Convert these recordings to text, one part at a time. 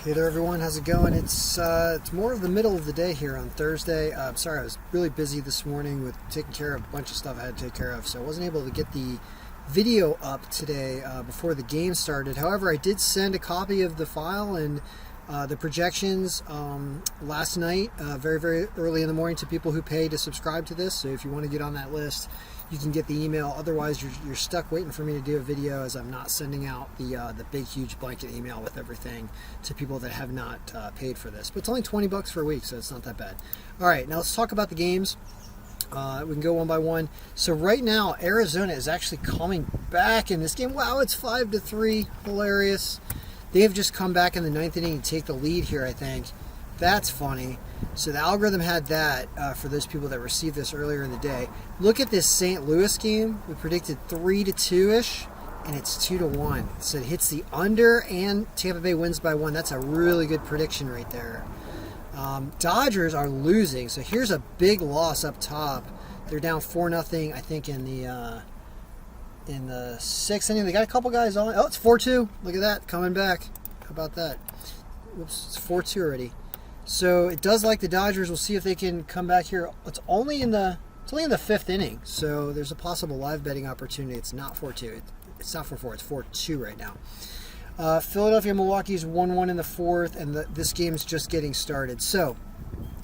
Hey there everyone, how's it going? It's more of the middle of the day here on Thursday. I'm sorry, I was really busy this morning with taking care of a bunch of stuff I had to take care of, so I wasn't able to get the video up today before the game started. However, I did send a copy of the file and the projections last night, very, very early in the morning, to people who pay to subscribe to this. So if you want to get on that list, you can get the email. Otherwise, you're stuck waiting for me to do a video, as I'm not sending out the big, huge blanket email with everything to people that have not paid for this. But it's only $20 for a week, so it's not that bad. All right, now let's talk about the games. We can go one by one. So right now, Arizona is actually coming back in this game. Wow, it's 5-3. Hilarious. They have just come back in the ninth inning to take the lead here, I think. That's funny. So the algorithm had that for those people that received this earlier in the day. Look at this St. Louis game. We predicted 3-2-ish, and it's 2-1. So it hits the under, and Tampa Bay wins by 1. That's a really good prediction right there. Dodgers are losing, so here's a big loss up top. They're down 4-0, I think, in the sixth inning. They got a couple guys on. Oh, it's 4-2. Look at that, coming back. How about that? Whoops, it's 4-2 already. So it does like the Dodgers. We'll see if they can come back here. It's only in the fifth inning, so there's a possible live betting opportunity. It's not 4-2. It's not 4-4. It's 4-2 right now. Philadelphia, Milwaukee's 1-1 in the fourth, and this game's just getting started. So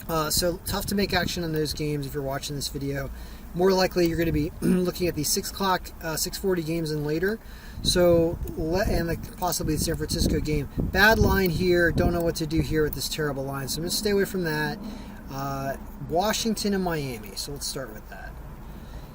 tough to make action on those games if you're watching this video. More likely, you're going to be looking at the 6 o'clock, 6:40 games and later. So, and possibly the San Francisco game. Bad line here. Don't know what to do here with this terrible line. So I'm going to stay away from that. Washington and Miami. So let's start with that.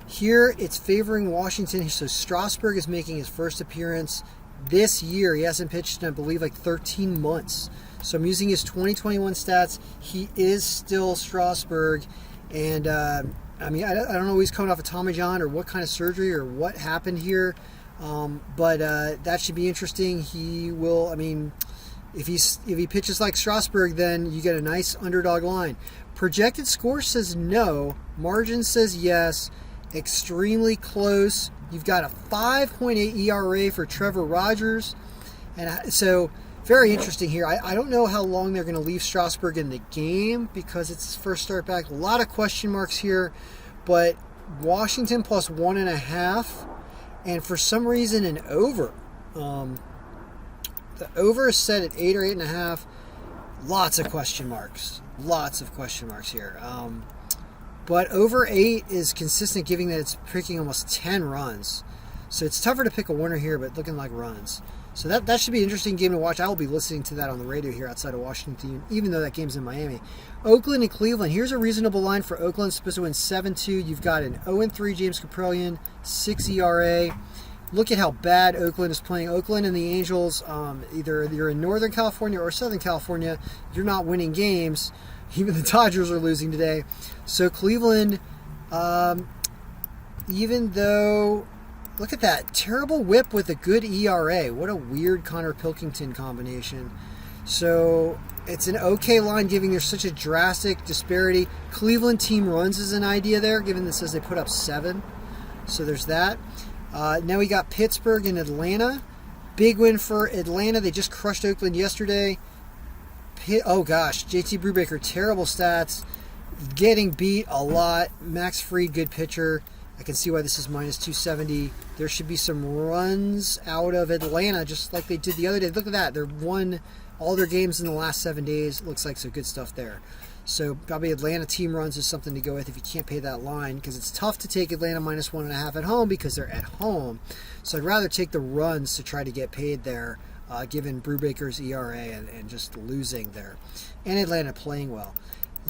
Here, it's favoring Washington. So Strasburg is making his first appearance this year. He hasn't pitched in, I believe, like 13 months. So I'm using his 2021 stats. He is still Strasburg. And, I don't know if he's coming off a Tommy John or what kind of surgery or what happened here. But that should be interesting. He will, if he pitches like Strasburg, then you get a nice underdog line. Projected score says no. Margin says yes. Extremely close. You've got a 5.8 ERA for Trevor Rogers. And so, very interesting here. I don't know how long they're going to leave Strasburg in the game because it's his first start back. A lot of question marks here. But Washington plus 1.5. And for some reason, an over. The over is set at 8 or 8.5. Lots of question marks. Lots of question marks here. But over 8 is consistent, given that it's picking almost 10 runs. So it's tougher to pick a winner here, but looking like runs. So that should be an interesting game to watch. I will be listening to that on the radio here outside of Washington, even though that game's in Miami. Oakland and Cleveland. Here's a reasonable line for Oakland. It's supposed to win 7-2. You've got an 0-3 James Kaprielian, 6 ERA. Look at how bad Oakland is playing. Oakland and the Angels, either you're in Northern California or Southern California, you're not winning games. Even the Dodgers are losing today. So Cleveland, even though... Look at that. Terrible whip with a good ERA. What a weird Connor Pilkington combination. So it's an okay line, given there's such a drastic disparity. Cleveland team runs is an idea there, given that it says they put up 7. So there's that. Now we got Pittsburgh and Atlanta. Big win for Atlanta. They just crushed Oakland yesterday. Oh gosh, JT Brubaker, terrible stats. Getting beat a lot. Max Fried, good pitcher. I can see why this is minus 270. There should be some runs out of Atlanta, just like they did the other day. Look at that. They've won all their games in the last 7 days. Looks like some good stuff there. So probably Atlanta team runs is something to go with if you can't pay that line, because it's tough to take Atlanta minus 1.5 at home because they're at home. So I'd rather take the runs to try to get paid there, given Brubaker's ERA and just losing there. And Atlanta playing well.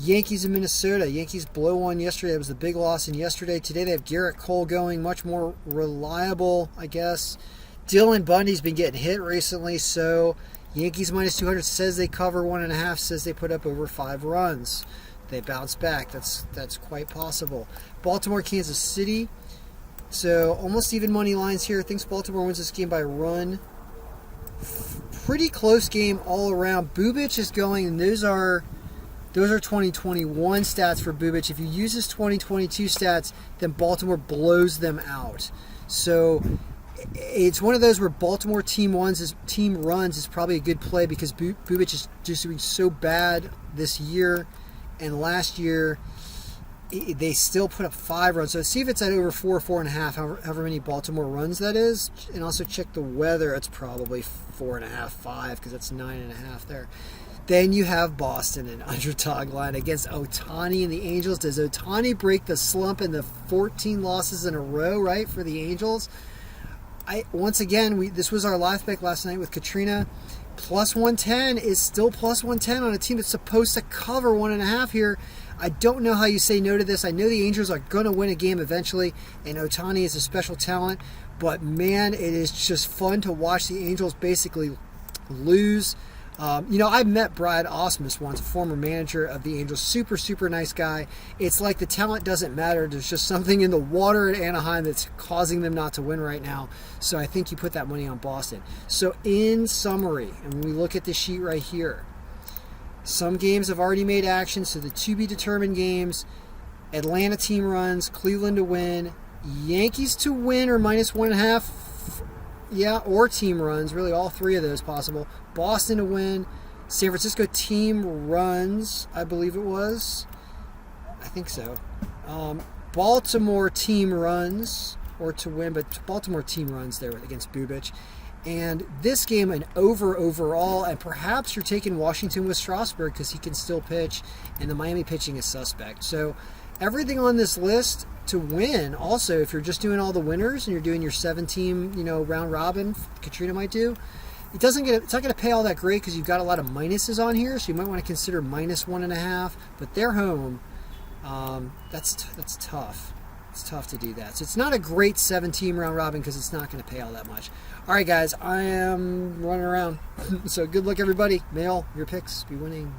Yankees in Minnesota. Yankees blow one yesterday. It was the big loss in yesterday. Today they have Garrett Cole going, much more reliable, I guess. Dylan Bundy's been getting hit recently, so Yankees minus 200 says they cover 1.5, says they put up over 5 runs. They bounce back. That's quite possible. Baltimore, Kansas City. So almost even money lines here. Thinks Baltimore wins this game by a run. Pretty close game all around. Bubic is going, and those are 2021 stats for Bubic. If you use his 2022 stats, then Baltimore blows them out. So it's one of those where Baltimore team runs is probably a good play because Bubic is just doing so bad this year, and last year they still put up 5 runs. So see if it's at over 4.5, however many Baltimore runs that is, and also check the weather. It's probably 4.5, 5 because that's 9.5 there. Then you have Boston, an underdog line against Ohtani and the Angels. Does Ohtani break the slump in the 14 losses in a row, right, for the Angels? Once again, this was our live pick last night with Katrina. Plus 110 is still plus 110 on a team that's supposed to cover 1.5 here. I don't know how you say no to this. I know the Angels are going to win a game eventually, and Ohtani is a special talent. But, man, it is just fun to watch the Angels basically lose. I met Brad Ausmus once, a former manager of the Angels. Super, super nice guy. It's like the talent doesn't matter. There's just something in the water at Anaheim that's causing them not to win right now. So I think you put that money on Boston. So in summary, and when we look at the sheet right here, some games have already made action. So the to-be-determined games, Atlanta team runs, Cleveland to win, Yankees to win or minus 1.5. Yeah, or team runs. Really, all 3 of those possible. Boston to win. San Francisco team runs, I believe it was. I think so. Baltimore team runs, or to win, but Baltimore team runs there against Bubic. And this game, an over overall, and perhaps you're taking Washington with Strasburg because he can still pitch, and the Miami pitching is suspect. So everything on this list to win. Also, if you're just doing all the winners and you're doing your 7-team, round robin, Katrina might do, it's not going to pay all that great because you've got a lot of minuses on here, so you might want to consider minus 1.5. But they're home. That's tough. It's tough to do that. So it's not a great 7-team round robin because it's not going to pay all that much. All right, guys, I am running around. So good luck, everybody. Mail your picks. Be winning.